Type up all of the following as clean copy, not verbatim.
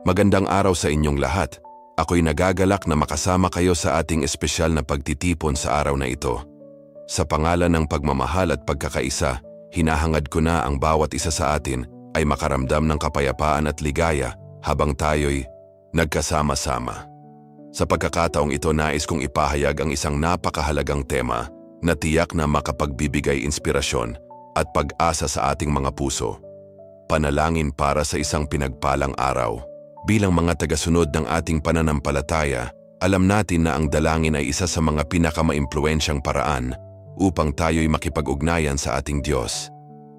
Magandang araw sa inyong lahat. Ako'y nagagalak na makasama kayo sa ating espesyal na pagtitipon sa araw na ito. Sa pangalan ng pagmamahal at pagkakaisa, hinahangad ko na ang bawat isa sa atin ay makaramdam ng kapayapaan at ligaya habang tayo'y nagkasama-sama. Sa pagkakataong ito, nais kong ipahayag ang isang napakahalagang tema na tiyak na makapagbibigay inspirasyon at pag-asa sa ating mga puso. Panalangin para sa isang pinagpalang araw. Bilang mga tagasunod ng ating pananampalataya, alam natin na ang dalangin ay isa sa mga pinakamaimpluwensyang paraan upang tayo'y makipag-ugnayan sa ating Diyos.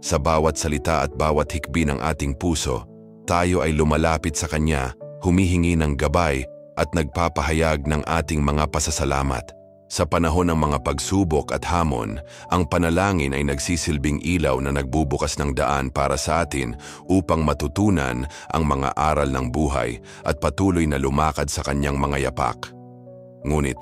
Sa bawat salita at bawat hikbi ng ating puso, tayo ay lumalapit sa Kanya, humihingi ng gabay at nagpapahayag ng ating mga pasasalamat. Sa panahon ng mga pagsubok at hamon, ang panalangin ay nagsisilbing ilaw na nagbubukas ng daan para sa atin upang matutunan ang mga aral ng buhay at patuloy na lumakad sa Kanyang mga yapak. Ngunit,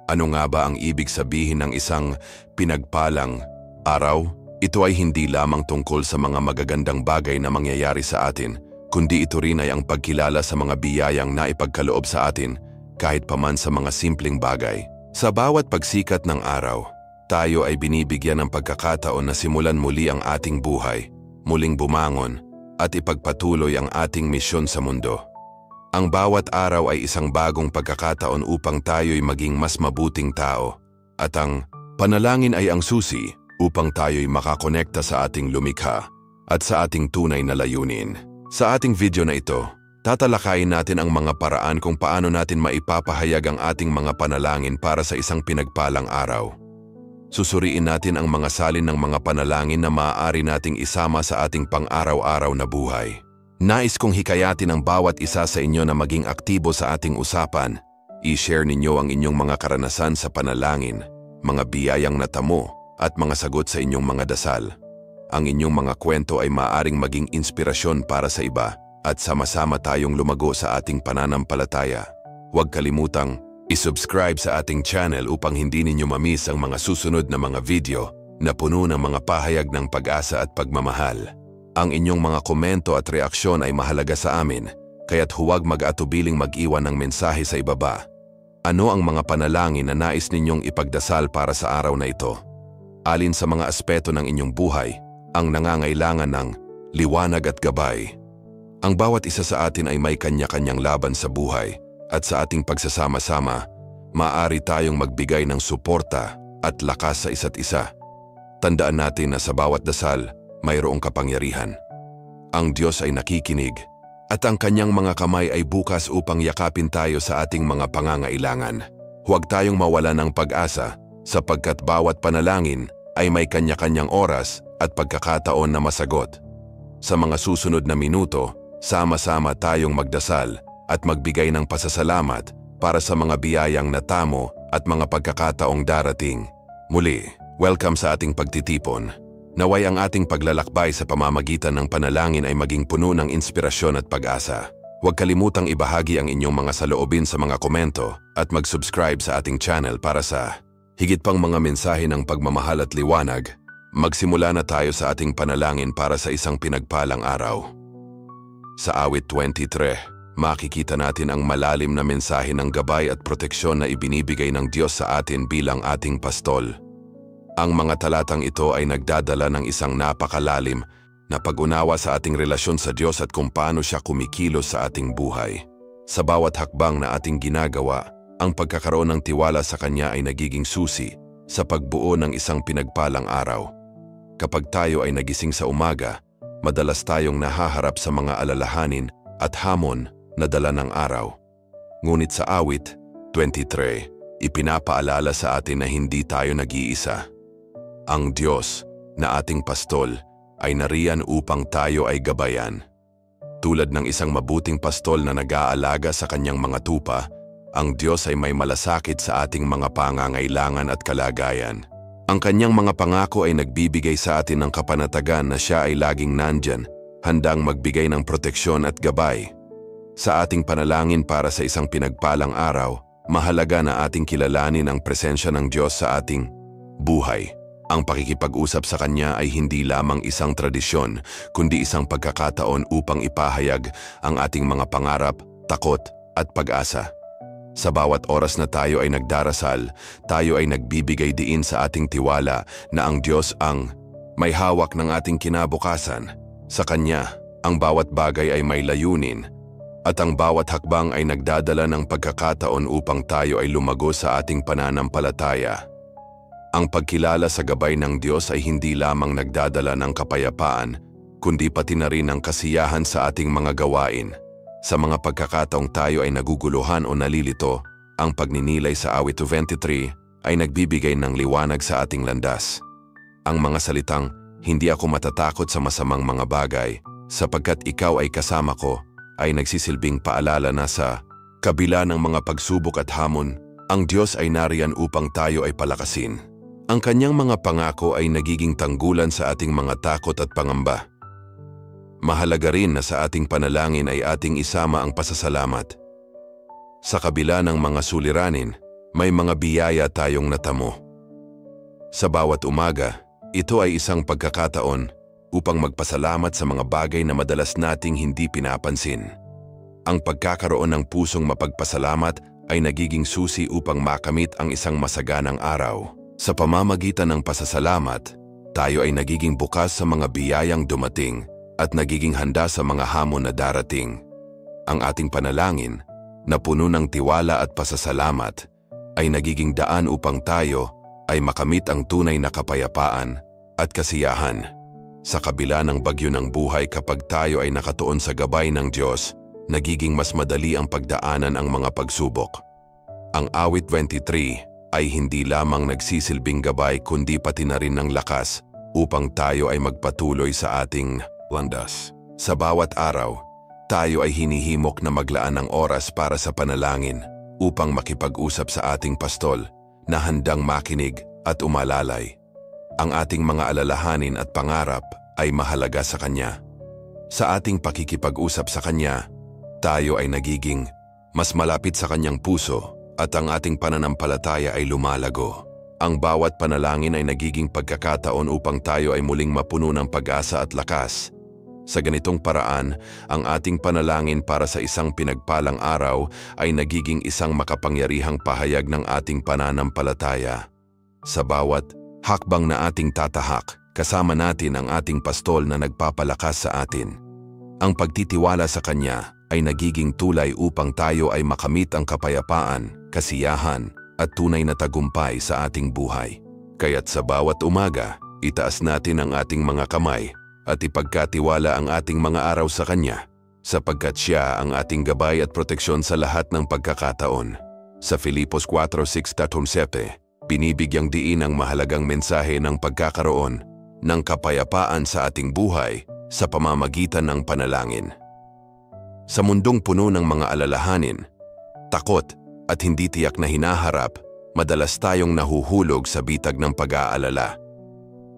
ano nga ba ang ibig sabihin ng isang pinagpalang araw? Ito ay hindi lamang tungkol sa mga magagandang bagay na mangyayari sa atin, kundi ito rin ay ang pagkilala sa mga biyayang naipagkaloob sa atin kahit paman sa mga simpleng bagay. Sa bawat pagsikat ng araw, tayo ay binibigyan ng pagkakataon na simulan muli ang ating buhay, muling bumangon at ipagpatuloy ang ating misyon sa mundo. Ang bawat araw ay isang bagong pagkakataon upang tayo'y maging mas mabuting tao at ang panalangin ay ang susi upang tayo'y makakonekta sa ating lumikha at sa ating tunay na layunin. Sa ating video na ito, tatalakayin natin ang mga paraan kung paano natin maipapahayag ang ating mga panalangin para sa isang pinagpalang araw. Susuriin natin ang mga salin ng mga panalangin na maaari nating isama sa ating pang-araw-araw na buhay. Nais kong hikayatin ang bawat isa sa inyo na maging aktibo sa ating usapan. I-share ninyo ang inyong mga karanasan sa panalangin, mga biyayang natamo at mga sagot sa inyong mga dasal. Ang inyong mga kwento ay maaaring maging inspirasyon para sa iba at sama-sama tayong lumago sa ating pananampalataya. Huwag kalimutang i-subscribe sa ating channel upang hindi ninyo mamiss ang mga susunod na mga video na puno ng mga pahayag ng pag-asa at pagmamahal. Ang inyong mga komento at reaksyon ay mahalaga sa amin, kaya't huwag mag-atubiling mag-iwan ng mensahe sa ibaba. Ano ang mga panalangin na nais ninyong ipagdasal para sa araw na ito? Alin sa mga aspeto ng inyong buhay ang nangangailangan ng liwanag at gabay? Ang bawat isa sa atin ay may kanya-kanyang laban sa buhay at sa ating pagsasama-sama, maaari tayong magbigay ng suporta at lakas sa isa't isa. Tandaan natin na sa bawat dasal, mayroong kapangyarihan. Ang Diyos ay nakikinig at ang Kanyang mga kamay ay bukas upang yakapin tayo sa ating mga pangangailangan. Huwag tayong mawala ng pag-asa sapagkat bawat panalangin ay may kanya-kanyang oras at pagkakataon na masagot. Sa mga susunod na minuto, sama-sama tayong magdasal at magbigay ng pasasalamat para sa mga biyayang natamo at mga pagkakataong darating. Muli, welcome sa ating pagtitipon. Naway ang ating paglalakbay sa pamamagitan ng panalangin ay maging puno ng inspirasyon at pag-asa. Huwag kalimutang ibahagi ang inyong mga saloobin sa mga komento at mag-subscribe sa ating channel para sa higit pang mga mensahe ng pagmamahal at liwanag. Magsimula na tayo sa ating panalangin para sa isang pinagpalang araw. Sa awit 23, makikita natin ang malalim na mensahe ng gabay at proteksyon na ibinibigay ng Diyos sa atin bilang ating pastol. Ang mga talatang ito ay nagdadala ng isang napakalalim na pag-unawa sa ating relasyon sa Diyos at kung paano siya kumikilos sa ating buhay. Sa bawat hakbang na ating ginagawa, ang pagkakaroon ng tiwala sa Kanya ay nagiging susi sa pagbuo ng isang pinagpalang araw. Kapag tayo ay nagising sa umaga, madalas tayong nahaharap sa mga alalahanin at hamon na dala ng araw. Ngunit sa awit 23, ipinapaalala sa atin na hindi tayo nag-iisa. Ang Diyos na ating pastol ay nariyan upang tayo ay gabayan. Tulad ng isang mabuting pastol na nag-aalaga sa kanyang mga tupa, ang Diyos ay may malasakit sa ating mga pangangailangan at kalagayan. Ang kanyang mga pangako ay nagbibigay sa atin ng kapanatagan na siya ay laging nandyan, handang magbigay ng proteksyon at gabay. Sa ating panalangin para sa isang pinagpalang araw, mahalaga na ating kilalanin ang presensya ng Diyos sa ating buhay. Ang pakikipag-usap sa Kanya ay hindi lamang isang tradisyon, kundi isang pagkakataon upang ipahayag ang ating mga pangarap, takot at pag-asa. Sa bawat oras na tayo ay nagdarasal, tayo ay nagbibigay diin sa ating tiwala na ang Diyos ang may hawak ng ating kinabukasan. Sa Kanya, ang bawat bagay ay may layunin, at ang bawat hakbang ay nagdadala ng pagkakataon upang tayo ay lumago sa ating pananampalataya. Ang pagkilala sa gabay ng Diyos ay hindi lamang nagdadala ng kapayapaan, kundi pati na rin ng kasiyahan sa ating mga gawain. Sa mga pagkakataong tayo ay naguguluhan o nalilito, ang pagninilay sa awit 23 ay nagbibigay ng liwanag sa ating landas. Ang mga salitang, "Hindi ako matatakot sa masamang mga bagay, sapagkat ikaw ay kasama ko," ay nagsisilbing paalala na sa kabila ng mga pagsubok at hamon, ang Diyos ay nariyan upang tayo ay palakasin. Ang Kanyang mga pangako ay nagiging tanggulan sa ating mga takot at pangamba. Mahalaga rin na sa ating panalangin ay ating isama ang pasasalamat. Sa kabila ng mga suliranin, may mga biyaya tayong natamo. Sa bawat umaga, ito ay isang pagkakataon upang magpasalamat sa mga bagay na madalas nating hindi pinapansin. Ang pagkakaroon ng pusong mapagpasalamat ay nagiging susi upang makamit ang isang masaganang araw. Sa pamamagitan ng pasasalamat, tayo ay nagiging bukas sa mga biyayang dumating at nagiging handa sa mga hamon na darating. Ang ating panalangin, na puno ng tiwala at pasasalamat, ay nagiging daan upang tayo ay makamit ang tunay na kapayapaan at kasiyahan. Sa kabila ng bagyo ng buhay, kapag tayo ay nakatuon sa gabay ng Diyos, nagiging mas madali ang pagdaanan ang mga pagsubok. Ang awit 23 ay hindi lamang nagsisilbing gabay kundi pati na rin ng lakas upang tayo ay magpatuloy sa ating landas. Sa bawat araw, tayo ay hinihimok na maglaan ng oras para sa panalangin upang makipag-usap sa ating pastol na handang makinig at umalalay. Ang ating mga alalahanin at pangarap ay mahalaga sa Kanya. Sa ating pakikipag-usap sa Kanya, tayo ay nagiging mas malapit sa Kanyang puso at ang ating pananampalataya ay lumalago. Ang bawat panalangin ay nagiging pagkakataon upang tayo ay muling mapuno ng pag-asa at lakas. Sa ganitong paraan, ang ating panalangin para sa isang pinagpalang araw ay nagiging isang makapangyarihang pahayag ng ating pananampalataya. Sa bawat hakbang na ating tatahak, kasama natin ang ating pastol na nagpapalakas sa atin. Ang pagtitiwala sa Kanya ay nagiging tulay upang tayo ay makamit ang kapayapaan, kasiyahan at tunay na tagumpay sa ating buhay. Kaya't sa bawat umaga, itaas natin ang ating mga kamay at ipagkatiwala ang ating mga araw sa Kanya, sapagkat Siya ang ating gabay at proteksyon sa lahat ng pagkakataon. Sa Filipos 4:6-7, binibigyang diin ang mahalagang mensahe ng pagkakaroon ng kapayapaan sa ating buhay sa pamamagitan ng panalangin. Sa mundong puno ng mga alalahanin, takot at hindi tiyak na hinaharap, madalas tayong nahuhulog sa bitag ng pag-aalala.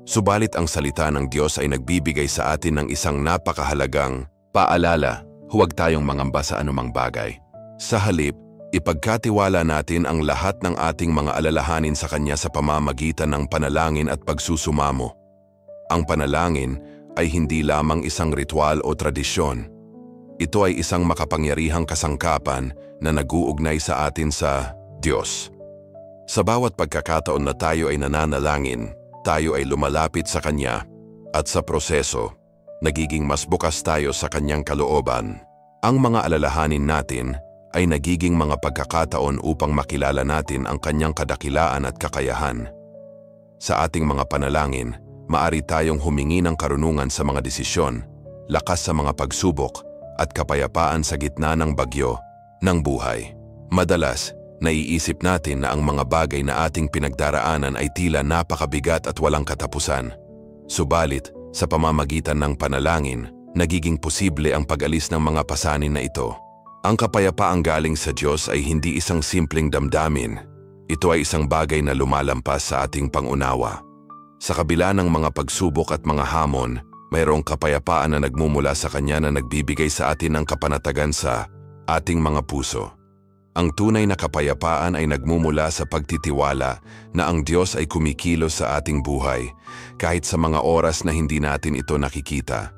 Subalit ang salita ng Diyos ay nagbibigay sa atin ng isang napakahalagang paalala: huwag tayong mangamba sa anumang bagay. Sa halip, ipagkatiwala natin ang lahat ng ating mga alalahanin sa Kanya sa pamamagitan ng panalangin at pagsusumamo. Ang panalangin ay hindi lamang isang ritual o tradisyon. Ito ay isang makapangyarihang kasangkapan na nag-uugnay sa atin sa Diyos. Sa bawat pagkakataon na tayo ay nananalangin, tayo ay lumalapit sa Kanya at sa proseso, nagiging mas bukas tayo sa Kanyang kalooban. Ang mga alalahanin natin ay nagiging mga pagkakataon upang makilala natin ang Kanyang kadakilaan at kakayahan. Sa ating mga panalangin, maari tayong humingi ng karunungan sa mga desisyon, lakas sa mga pagsubok, at kapayapaan sa gitna ng bagyo ng buhay. Madalas, naiisip natin na ang mga bagay na ating pinagdaraanan ay tila napakabigat at walang katapusan. Subalit, sa pamamagitan ng panalangin, nagiging posible ang pag-alis ng mga pasanin na ito. Ang kapayapaang galing sa Diyos ay hindi isang simpleng damdamin. Ito ay isang bagay na lumalampas sa ating pangunawa. Sa kabila ng mga pagsubok at mga hamon, mayroong kapayapaan na nagmumula sa Kanya na nagbibigay sa atin ng kapanatagan sa ating mga puso. Ang tunay na kapayapaan ay nagmumula sa pagtitiwala na ang Diyos ay kumikilos sa ating buhay kahit sa mga oras na hindi natin ito nakikita.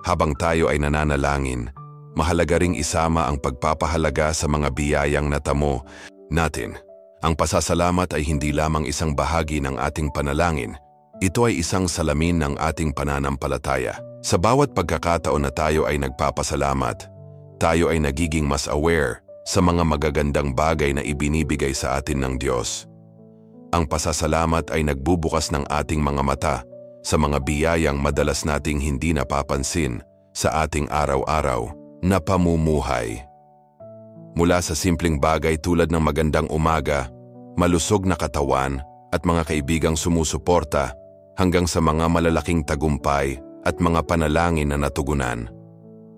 Habang tayo ay nananalangin, mahalaga ring isama ang pagpapahalaga sa mga biyayang natamo natin. Ang pasasalamat ay hindi lamang isang bahagi ng ating panalangin. Ito ay isang salamin ng ating pananampalataya. Sa bawat pagkakataon na tayo ay nagpapasalamat, tayo ay nagiging mas aware sa mga magagandang bagay na ibinibigay sa atin ng Diyos. Ang pasasalamat ay nagbubukas ng ating mga mata sa mga biyayang madalas nating hindi napapansin sa ating araw-araw na pamumuhay. Mula sa simpleng bagay tulad ng magandang umaga, malusog na katawan at mga kaibigang sumusuporta hanggang sa mga malalaking tagumpay at mga panalangin na natugunan.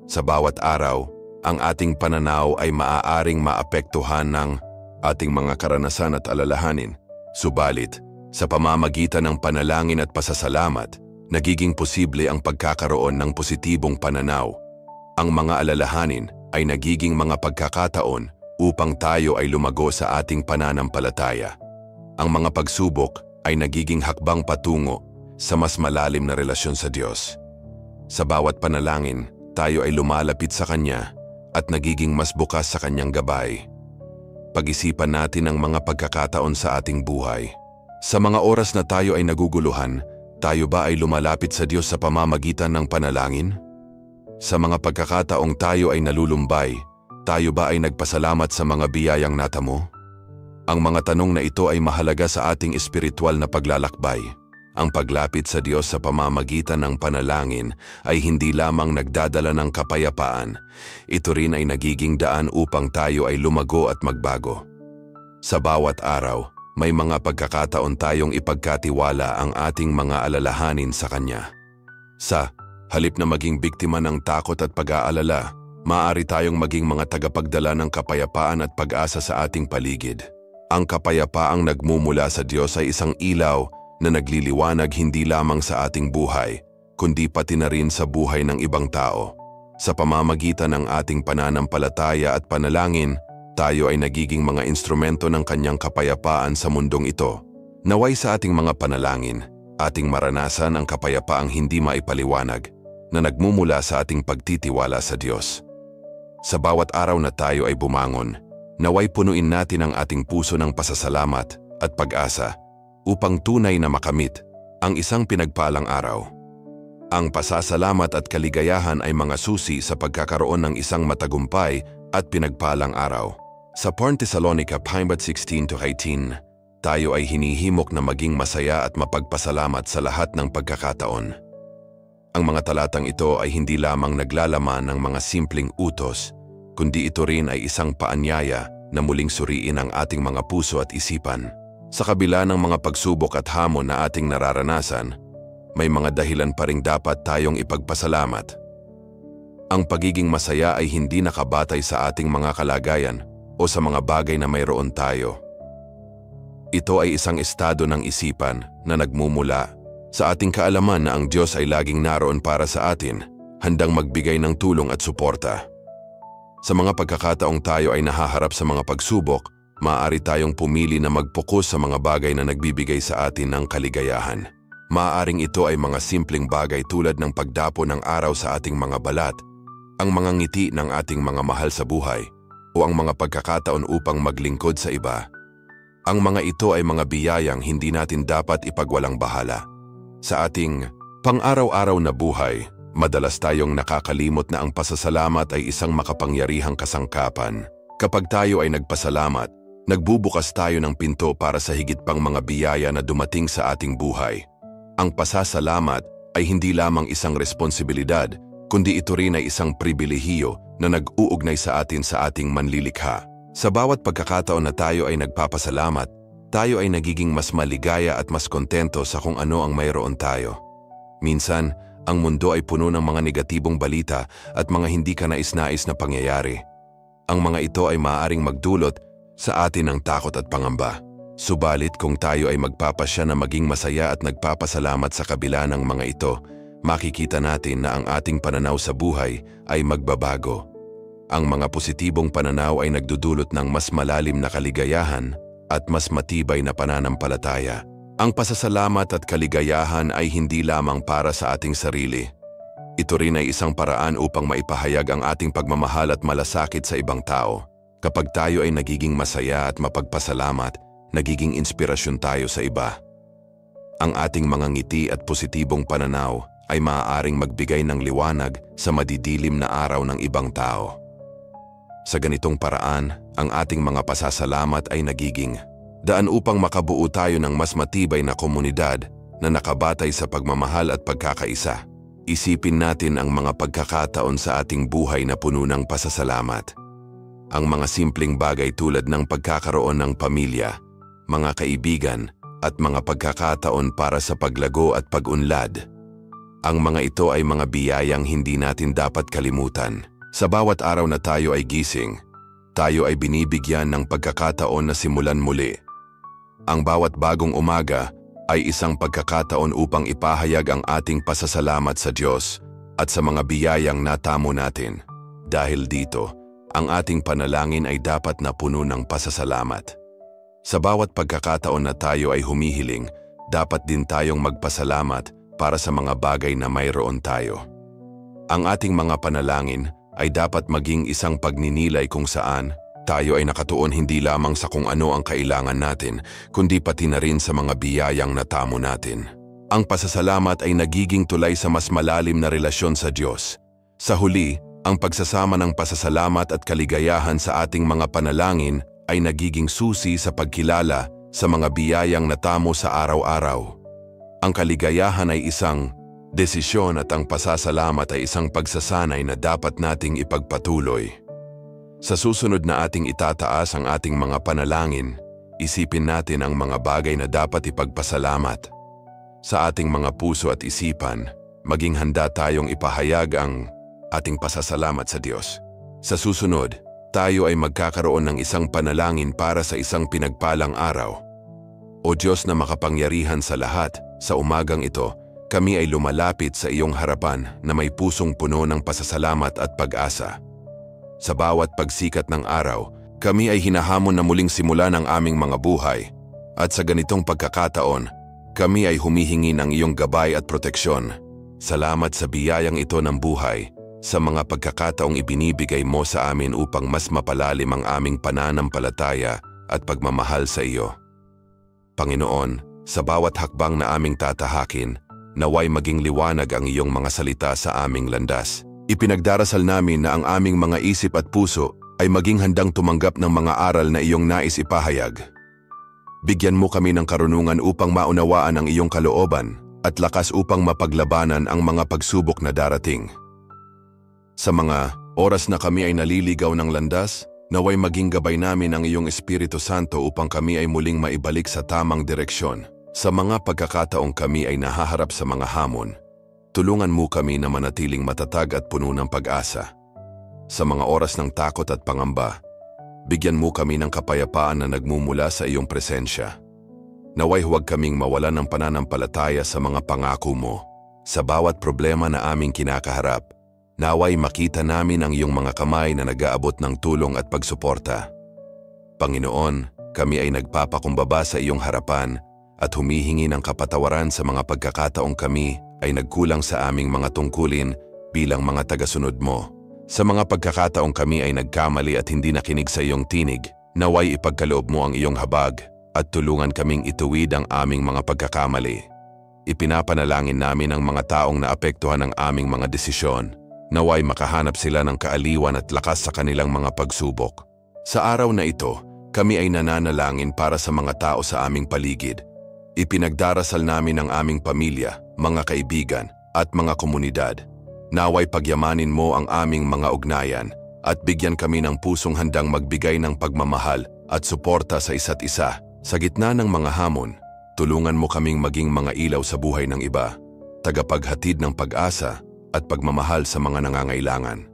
Sa bawat araw, ang ating pananaw ay maaaring maapektuhan ng ating mga karanasan at alalahanin. Subalit, sa pamamagitan ng panalangin at pasasalamat, nagiging posible ang pagkakaroon ng positibong pananaw. Ang mga alalahanin ay nagiging mga pagkakataon upang tayo ay lumago sa ating pananampalataya. Ang mga pagsubok ay nagiging hakbang patungo sa mas malalim na relasyon sa Diyos. Sa bawat panalangin, tayo ay lumalapit sa Kanya at nagiging mas bukas sa Kanyang gabay. Pag-isipan natin ang mga pagkakataon sa ating buhay. Sa mga oras na tayo ay naguguluhan, tayo ba ay lumalapit sa Diyos sa pamamagitan ng panalangin? Sa mga pagkakataong tayo ay nalulumbay, tayo ba ay nagpasalamat sa mga biyayang natamo? Ang mga tanong na ito ay mahalaga sa ating espiritual na paglalakbay. Ang paglapit sa Diyos sa pamamagitan ng panalangin ay hindi lamang nagdadala ng kapayapaan, ito rin ay nagiging daan upang tayo ay lumago at magbago. Sa bawat araw, may mga pagkakataon tayong ipagkatiwala ang ating mga alalahanin sa Kanya. Sa halip na maging biktima ng takot at pag-aalala, maaari tayong maging mga tagapagdala ng kapayapaan at pag-asa sa ating paligid. Ang kapayapaang nagmumula sa Diyos ay isang ilaw na nagliliwanag hindi lamang sa ating buhay, kundi pati na rin sa buhay ng ibang tao. Sa pamamagitan ng ating pananampalataya at panalangin, tayo ay nagiging mga instrumento ng Kanyang kapayapaan sa mundong ito. Naway sa ating mga panalangin, ating maranasan ang kapayapaang hindi maipaliwanag na nagmumula sa ating pagtitiwala sa Diyos. Sa bawat araw na tayo ay bumangon, naway punuin natin ang ating puso ng pasasalamat at pag-asa upang tunay na makamit ang isang pinagpalang araw. Ang pasasalamat at kaligayahan ay mga susi sa pagkakaroon ng isang matagumpay at pinagpalang araw. Sa 1 Thessalonica 5:16-18, tayo ay hinihimok na maging masaya at mapagpasalamat sa lahat ng pagkakataon. Ang mga talatang ito ay hindi lamang naglalaman ng mga simpleng utos, kundi ito rin ay isang paanyaya na muling suriin ang ating mga puso at isipan. Sa kabila ng mga pagsubok at hamon na ating nararanasan, may mga dahilan pa ring dapat tayong ipagpasalamat. Ang pagiging masaya ay hindi nakabatay sa ating mga kalagayan o sa mga bagay na mayroon tayo. Ito ay isang estado ng isipan na nagmumula sa ating kaalaman na ang Diyos ay laging naroon para sa atin, handang magbigay ng tulong at suporta. Sa mga pagkakataong tayo ay nahaharap sa mga pagsubok, maaari tayong pumili na mag-focus sa mga bagay na nagbibigay sa atin ng kaligayahan. Maaaring ito ay mga simpleng bagay tulad ng pagdapo ng araw sa ating mga balat, ang mga ngiti ng ating mga mahal sa buhay, o ang mga pagkakataon upang maglingkod sa iba. Ang mga ito ay mga biyayang hindi natin dapat ipagwalang bahala. Sa ating pang-araw-araw na buhay, madalas tayong nakakalimot na ang pasasalamat ay isang makapangyarihang kasangkapan. Kapag tayo ay nagpasalamat, nagbubukas tayo ng pinto para sa higit pang mga biyaya na dumating sa ating buhay. Ang pasasalamat ay hindi lamang isang responsibilidad, kundi ito rin ay isang pribilehiyo na nag-uugnay sa atin sa ating manlilikha. Sa bawat pagkakataon na tayo ay nagpapasalamat, tayo ay nagiging mas maligaya at mas kontento sa kung ano ang mayroon tayo. Minsan, ang mundo ay puno ng mga negatibong balita at mga hindi kanais-nais na pangyayari. Ang mga ito ay maaaring magdulot sa atin ng takot at pangamba. Subalit kung tayo ay magpapasya na maging masaya at nagpapasalamat sa kabila ng mga ito, makikita natin na ang ating pananaw sa buhay ay magbabago. Ang mga positibong pananaw ay nagdudulot ng mas malalim na kaligayahan at mas matibay na pananampalataya. Ang pasasalamat at kaligayahan ay hindi lamang para sa ating sarili. Ito rin ay isang paraan upang maipahayag ang ating pagmamahal at malasakit sa ibang tao. Kapag tayo ay nagiging masaya at mapagpasalamat, nagiging inspirasyon tayo sa iba. Ang ating mga ngiti at positibong pananaw ay maaaring magbigay ng liwanag sa madidilim na araw ng ibang tao. Sa ganitong paraan, ang ating mga pasasalamat ay nagiging daan upang makabuo tayo ng mas matibay na komunidad na nakabatay sa pagmamahal at pagkakaisa. Isipin natin ang mga pagkakataon sa ating buhay na puno ng pasasalamat. Ang mga simpleng bagay tulad ng pagkakaroon ng pamilya, mga kaibigan, at mga pagkakataon para sa paglago at pag-unlad. Ang mga ito ay mga biyayang hindi natin dapat kalimutan. Sa bawat araw na tayo ay gising, tayo ay binibigyan ng pagkakataon na simulan muli. Ang bawat bagong umaga ay isang pagkakataon upang ipahayag ang ating pasasalamat sa Diyos at sa mga biyayang natamo natin. Dahil dito, ang ating panalangin ay dapat na puno ng pasasalamat. Sa bawat pagkakataon na tayo ay humihiling, dapat din tayong magpasalamat para sa mga bagay na mayroon tayo. Ang ating mga panalangin ay dapat maging isang pagninilay kung saan tayo ay nakatuon hindi lamang sa kung ano ang kailangan natin, kundi pati na rin sa mga biyayang natamo natin. Ang pasasalamat ay nagiging tulay sa mas malalim na relasyon sa Diyos. Sa huli, ang pagsasama ng pasasalamat at kaligayahan sa ating mga panalangin ay nagiging susi sa pagkilala sa mga biyayang natamo sa araw-araw. Ang kaligayahan ay isang desisyon at ang pasasalamat ay isang pagsasanay na dapat nating ipagpatuloy. Sa susunod na ating itataas ang ating mga panalangin, isipin natin ang mga bagay na dapat ipagpasalamat. Sa ating mga puso at isipan, maging handa tayong ipahayag ang ating pasasalamat sa Diyos. Sa susunod, tayo ay magkakaroon ng isang panalangin para sa isang pinagpalang araw. O Diyos na makapangyarihan sa lahat, sa umagang ito, kami ay lumalapit sa iyong harapan na may pusong puno ng pasasalamat at pag-asa. Sa bawat pagsikat ng araw, kami ay hinahamon na muling simulan ang aming mga buhay. At sa ganitong pagkakataon, kami ay humihingi ng iyong gabay at proteksyon. Salamat sa biyayang ito ng buhay, sa mga pagkakataong ibinibigay mo sa amin upang mas mapalalim ang aming pananampalataya at pagmamahal sa iyo. Panginoon, sa bawat hakbang na aming tatahakin, naway maging liwanag ang iyong mga salita sa aming landas. Ipinagdarasal namin na ang aming mga isip at puso ay maging handang tumanggap ng mga aral na iyong nais ipahayag. Bigyan mo kami ng karunungan upang maunawaan ang iyong kalooban at lakas upang mapaglabanan ang mga pagsubok na darating. Sa mga oras na kami ay naliligaw ng landas, naway maging gabay namin ang iyong Espiritu Santo upang kami ay muling maibalik sa tamang direksyon. Sa mga pagkakataong kami ay nahaharap sa mga hamon, tulungan mo kami na manatiling matatag at puno ng pag-asa. Sa mga oras ng takot at pangamba, bigyan mo kami ng kapayapaan na nagmumula sa iyong presensya. Naway huwag kaming mawalan ng pananampalataya sa mga pangako mo. Sa bawat problema na aming kinakaharap, naway makita namin ang iyong mga kamay na nag-aabot ng tulong at pagsuporta. Panginoon, kami ay nagpapakumbaba sa iyong harapan at humihingi ng kapatawaran sa mga pagkakataong kami ay nagkulang sa aming mga tungkulin bilang mga tagasunod mo. Sa mga pagkakataong kami ay nagkamali at hindi nakinig sa iyong tinig, naway ipagkaloob mo ang iyong habag at tulungan kaming ituwid ang aming mga pagkakamali. Ipinapanalangin namin ang mga taong naapektuhan ng aming mga desisyon. Naway makahanap sila ng kaaliwan at lakas sa kanilang mga pagsubok. Sa araw na ito, kami ay nananalangin para sa mga tao sa aming paligid. Ipinagdarasal namin ang aming pamilya, mga kaibigan, at mga komunidad. Naway pagyamanin mo ang aming mga ugnayan at bigyan kami ng pusong handang magbigay ng pagmamahal at suporta sa isa't isa. Sa gitna ng mga hamon, tulungan mo kaming maging mga ilaw sa buhay ng iba, tagapaghatid ng pag-asa at pagmamahal sa mga nangangailangan.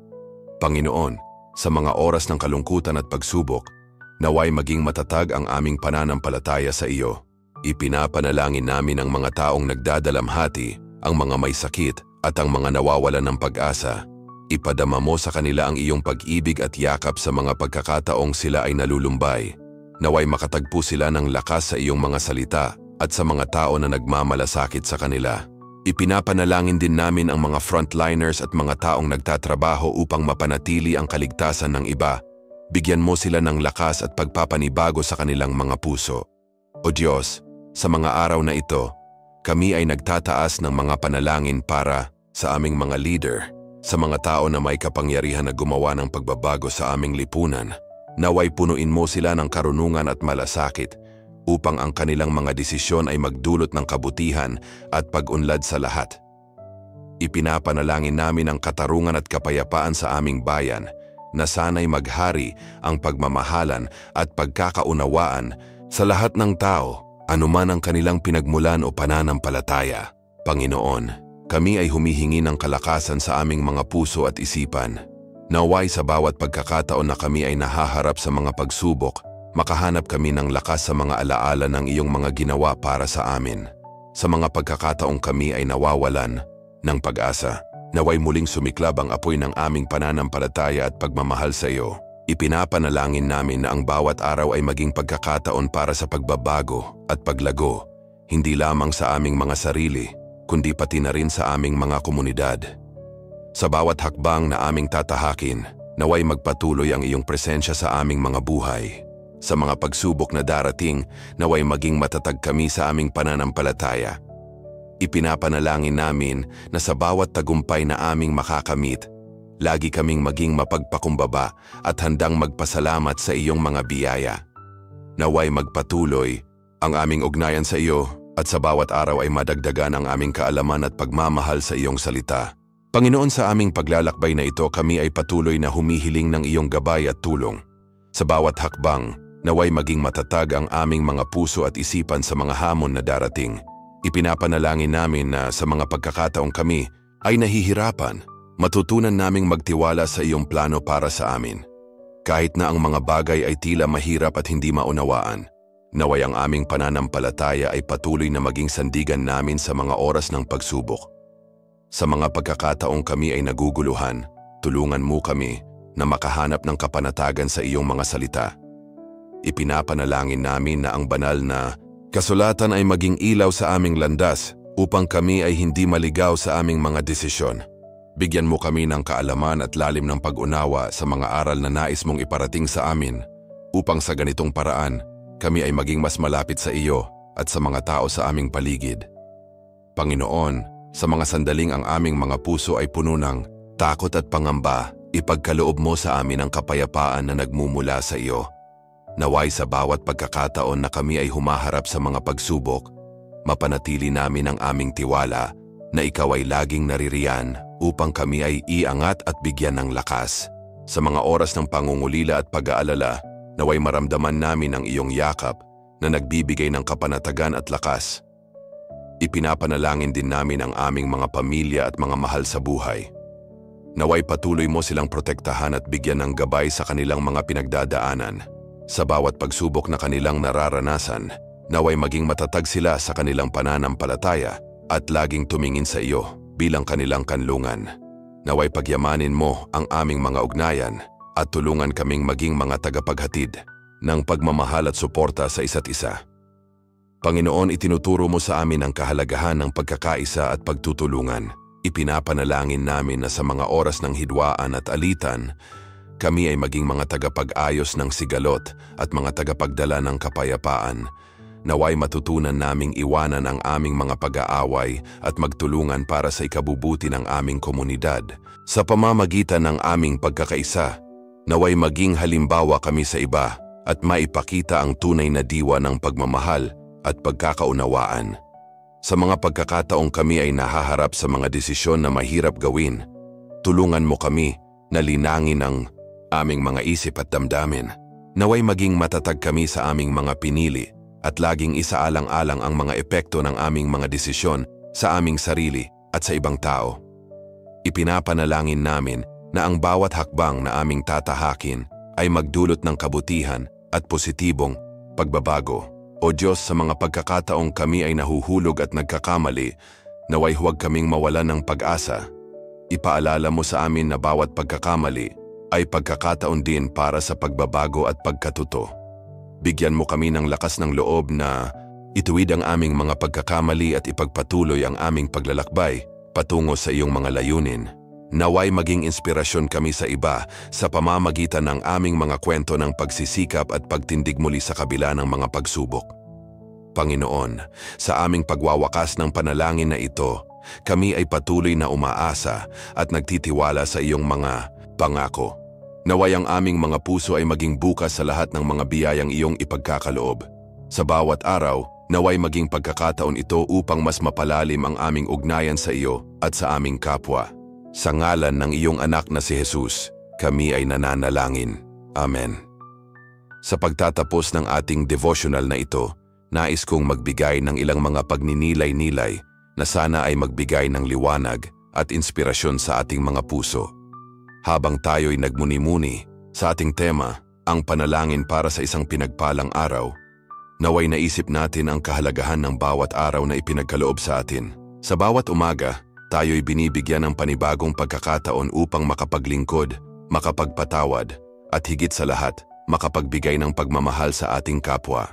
Panginoon, sa mga oras ng kalungkutan at pagsubok, naway maging matatag ang aming pananampalataya sa iyo. Ipinapanalangin namin ang mga taong nagdadalamhati, ang mga may sakit at ang mga nawawalan ng pag-asa. Ipadama mo sa kanila ang iyong pag-ibig at yakap sa mga pagkakataong sila ay nalulumbay. Naway makatagpo sila ng lakas sa iyong mga salita at sa mga tao na nagmamalasakit sa kanila. Ipinapanalangin din namin ang mga frontliners at mga taong nagtatrabaho upang mapanatili ang kaligtasan ng iba. Bigyan mo sila ng lakas at pagpapanibago sa kanilang mga puso. O Diyos, sa mga araw na ito, kami ay nagtataas ng mga panalangin para sa aming mga leader, sa mga tao na may kapangyarihan na gumawa ng pagbabago sa aming lipunan. Naway punuin mo sila ng karunungan at malasakit upang ang kanilang mga desisyon ay magdulot ng kabutihan at pag-unlad sa lahat. Ipinapanalangin namin ang katarungan at kapayapaan sa aming bayan na sana'y maghari ang pagmamahalan at pagkakaunawaan sa lahat ng tao, anuman ang kanilang pinagmulan o pananampalataya. Panginoon, kami ay humihingi ng kalakasan sa aming mga puso at isipan. Naway sa bawat pagkakataon na kami ay nahaharap sa mga pagsubok, makahanap kami ng lakas sa mga alaala ng iyong mga ginawa para sa amin. Sa mga pagkakataong kami ay nawawalan ng pag-asa, naway muling sumiklab ang apoy ng aming pananampalataya at pagmamahal sa iyo. Ipinapanalangin namin na ang bawat araw ay maging pagkakataon para sa pagbabago at paglago, hindi lamang sa aming mga sarili, kundi pati na rin sa aming mga komunidad. Sa bawat hakbang na aming tatahakin, naway magpatuloy ang iyong presensya sa aming mga buhay. Sa mga pagsubok na darating, naway maging matatag kami sa aming pananampalataya. Ipinapanalangin namin na sa bawat tagumpay na aming makakamit, lagi kaming maging mapagpakumbaba at handang magpasalamat sa iyong mga biyaya. Naway magpatuloy ang aming ugnayan sa iyo at sa bawat araw ay madagdagan ang aming kaalaman at pagmamahal sa iyong salita. Panginoon, sa aming paglalakbay na ito kami ay patuloy na humihiling ng iyong gabay at tulong. Sa bawat hakbang, naway maging matatag ang aming mga puso at isipan sa mga hamon na darating. Ipinapanalangin namin na sa mga pagkakataong kami ay nahihirapan, matutunan naming magtiwala sa iyong plano para sa amin. Kahit na ang mga bagay ay tila mahirap at hindi maunawaan, naway ang aming pananampalataya ay patuloy na maging sandigan namin sa mga oras ng pagsubok. Sa mga pagkakataong kami ay naguguluhan, tulungan mo kami na makahanap ng kapanatagan sa iyong mga salita. Ipinapanalangin namin na ang banal na kasulatan ay maging ilaw sa aming landas upang kami ay hindi maligaw sa aming mga desisyon. Bigyan mo kami ng kaalaman at lalim ng pag-unawa sa mga aral na nais mong iparating sa amin upang sa ganitong paraan kami ay maging mas malapit sa iyo at sa mga tao sa aming paligid. Panginoon, sa mga sandaling ang aming mga puso ay puno ng takot at pangamba, ipagkaloob mo sa amin ang kapayapaan na nagmumula sa iyo. Naway sa bawat pagkakataon na kami ay humaharap sa mga pagsubok, mapanatili namin ang aming tiwala na ikaw ay laging naririyan upang kami ay iangat at bigyan ng lakas. Sa mga oras ng pangungulila at pag-aalala, naway maramdaman namin ang iyong yakap na nagbibigay ng kapanatagan at lakas. Ipinapanalangin din namin ang aming mga pamilya at mga mahal sa buhay. Naway patuloy mo silang protektahan at bigyan ng gabay sa kanilang mga pinagdadaanan. Sa bawat pagsubok na kanilang nararanasan, naway maging matatag sila sa kanilang pananampalataya at laging tumingin sa iyo bilang kanilang kanlungan. Naway pagyamanin mo ang aming mga ugnayan at tulungan kaming maging mga tagapaghatid ng pagmamahal at suporta sa isa't isa. Panginoon, itinuturo mo sa amin ang kahalagahan ng pagkakaisa at pagtutulungan. Ipinapanalangin namin na sa mga oras ng hidwaan at alitan, kami ay maging mga tagapag-ayos ng sigalot at mga tagapagdala ng kapayapaan. Naway matutunan naming iwanan ang aming mga pag-aaway at magtulungan para sa ikabubuti ng aming komunidad. Sa pamamagitan ng aming pagkakaisa, naway maging halimbawa kami sa iba at maipakita ang tunay na diwa ng pagmamahal at pagkakaunawaan. Sa mga pagkakataong kami ay nahaharap sa mga desisyon na mahirap gawin, tulungan mo kami na linangin ang aming mga isip at damdamin. Naway maging matatag kami sa aming mga pinili at laging isaalang-alang ang mga epekto ng aming mga desisyon sa aming sarili at sa ibang tao. Ipinapanalangin namin na ang bawat hakbang na aming tatahakin ay magdulot ng kabutihan at positibong pagbabago. O Diyos, sa mga pagkakataong kami ay nahuhulog at nagkakamali, naway huwag kaming mawalan ng pag-asa. Ipaalala mo sa amin na bawat pagkakamali ay pagkakataon din para sa pagbabago at pagkatuto. Bigyan mo kami ng lakas ng loob na ituwid ang aming mga pagkakamali at ipagpatuloy ang aming paglalakbay patungo sa iyong mga layunin. Naway maging inspirasyon kami sa iba sa pamamagitan ng aming mga kwento ng pagsisikap at pagtindig muli sa kabila ng mga pagsubok. Panginoon, sa aming pagwawakas ng panalangin na ito, kami ay patuloy na umaasa at nagtitiwala sa iyong mga pangako. Naway ang aming mga puso ay maging bukas sa lahat ng mga biyayang iyong ipagkakaloob. Sa bawat araw, naway maging pagkakataon ito upang mas mapalalim ang aming ugnayan sa iyo at sa aming kapwa. Sa ngalan ng iyong anak na si Jesus, kami ay nananalangin. Amen. Sa pagtatapos ng ating devotional na ito, nais kong magbigay ng ilang mga pagninilay-nilay na sana ay magbigay ng liwanag at inspirasyon sa ating mga puso. Habang tayo'y nagmuni-muni sa ating tema, ang panalangin para sa isang pinagpalang araw, naway naisip natin ang kahalagahan ng bawat araw na ipinagkaloob sa atin. Sa bawat umaga, tayo'y binibigyan ng panibagong pagkakataon upang makapaglingkod, makapagpatawad, at higit sa lahat, makapagbigay ng pagmamahal sa ating kapwa.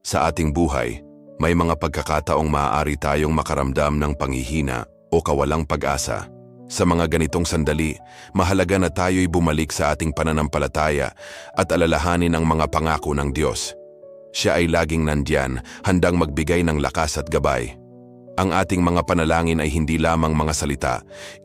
Sa ating buhay, may mga pagkakataong maaari tayong makaramdam ng panghihina o kawalang pag-asa. Sa mga ganitong sandali, mahalaga na tayo'y bumalik sa ating pananampalataya at alalahanin ang mga pangako ng Diyos. Siya ay laging nandiyan, handang magbigay ng lakas at gabay. Ang ating mga panalangin ay hindi lamang mga salita.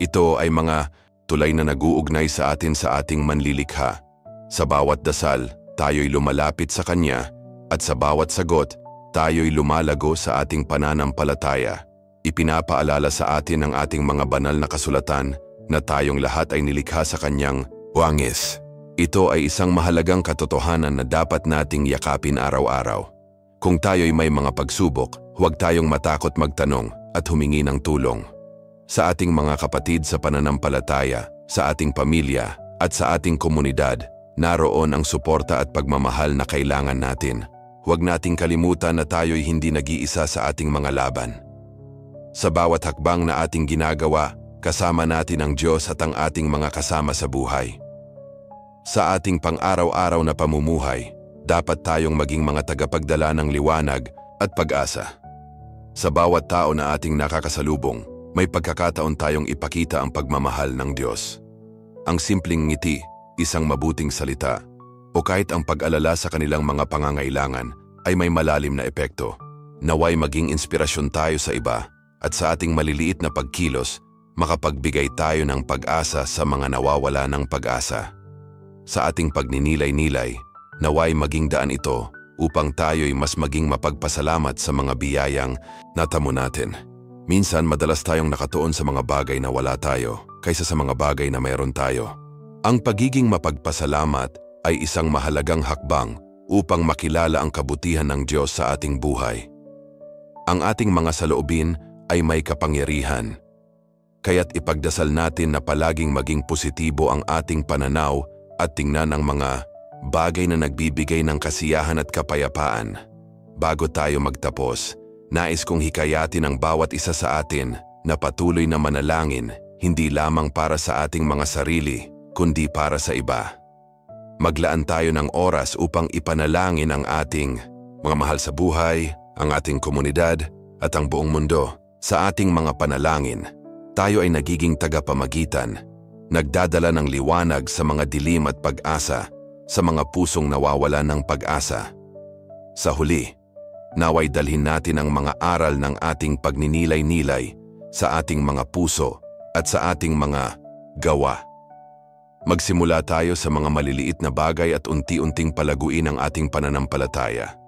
Ito ay mga tulay na nag-uugnay sa atin sa ating manlilikha. Sa bawat dasal, tayo'y lumalapit sa Kanya at sa bawat sagot, tayo'y lumalago sa ating pananampalataya. Ipinapaalala sa atin ang ating mga banal na kasulatan na tayong lahat ay nilikha sa Kanyang wangis. Ito ay isang mahalagang katotohanan na dapat nating yakapin araw-araw. Kung tayo'y may mga pagsubok, huwag tayong matakot magtanong at humingi ng tulong. Sa ating mga kapatid sa pananampalataya, sa ating pamilya at sa ating komunidad, naroon ang suporta at pagmamahal na kailangan natin. Huwag nating kalimutan na tayo'y hindi nag-iisa sa ating mga laban. Sa bawat hakbang na ating ginagawa, kasama natin ang Diyos at ang ating mga kasama sa buhay. Sa ating pang-araw-araw na pamumuhay, dapat tayong maging mga tagapagdala ng liwanag at pag-asa. Sa bawat tao na ating nakakasalubong, may pagkakataon tayong ipakita ang pagmamahal ng Diyos. Ang simpleng ngiti, isang mabuting salita, o kahit ang pag-alala sa kanilang mga pangangailangan ay may malalim na epekto. Naway maging inspirasyon tayo sa iba at sa ating maliliit na pagkilos, makapagbigay tayo ng pag-asa sa mga nawawala ng pag-asa. Sa ating pagninilay-nilay, naway maging daan ito upang tayo'y mas maging mapagpasalamat sa mga biyayang natamo natin. Minsan madalas tayong nakatuon sa mga bagay na wala tayo kaysa sa mga bagay na mayroon tayo. Ang pagiging mapagpasalamat ay isang mahalagang hakbang upang makilala ang kabutihan ng Diyos sa ating buhay. Ang ating mga saloobin ay may kapangyarihan. Kaya't ipagdasal natin na palaging maging positibo ang ating pananaw at tingnan ang mga bagay na nagbibigay ng kasiyahan at kapayapaan. Bago tayo magtapos, nais kong hikayatin ang bawat isa sa atin na patuloy na manalangin, hindi lamang para sa ating mga sarili, kundi para sa iba. Maglaan tayo ng oras upang ipanalangin ang ating mga mahal sa buhay, ang ating komunidad at ang buong mundo. Sa ating mga panalangin, tayo ay nagiging tagapamagitan, nagdadala ng liwanag sa mga dilim at pag-asa, sa mga pusong nawawala ng pag-asa. Sa huli, naway dalhin natin ang mga aral ng ating pagninilay-nilay sa ating mga puso at sa ating mga gawa. Magsimula tayo sa mga maliliit na bagay at unti-unting palaguin ang ating pananampalataya.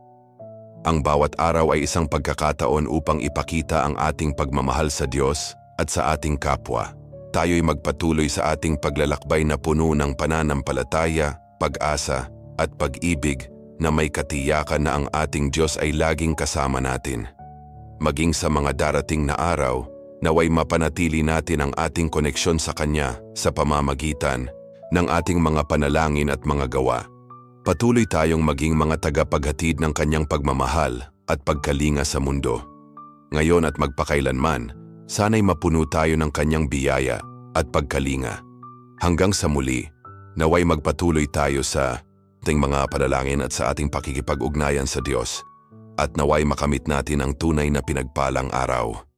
Ang bawat araw ay isang pagkakataon upang ipakita ang ating pagmamahal sa Diyos at sa ating kapwa. Tayo'y magpatuloy sa ating paglalakbay na puno ng pananampalataya, pag-asa at pag-ibig na may katiyakan na ang ating Diyos ay laging kasama natin. Maging sa mga darating na araw, naway mapanatili natin ang ating koneksyon sa Kanya sa pamamagitan ng ating mga panalangin at mga gawa. Patuloy tayong maging mga tagapaghatid ng Kanyang pagmamahal at pagkalinga sa mundo. Ngayon at magpakailanman, sana'y mapuno tayo ng Kanyang biyaya at pagkalinga. Hanggang sa muli, naway magpatuloy tayo sa ating mga panalangin at sa ating pakikipag-ugnayan sa Diyos at naway makamit natin ang tunay na pinagpalang araw.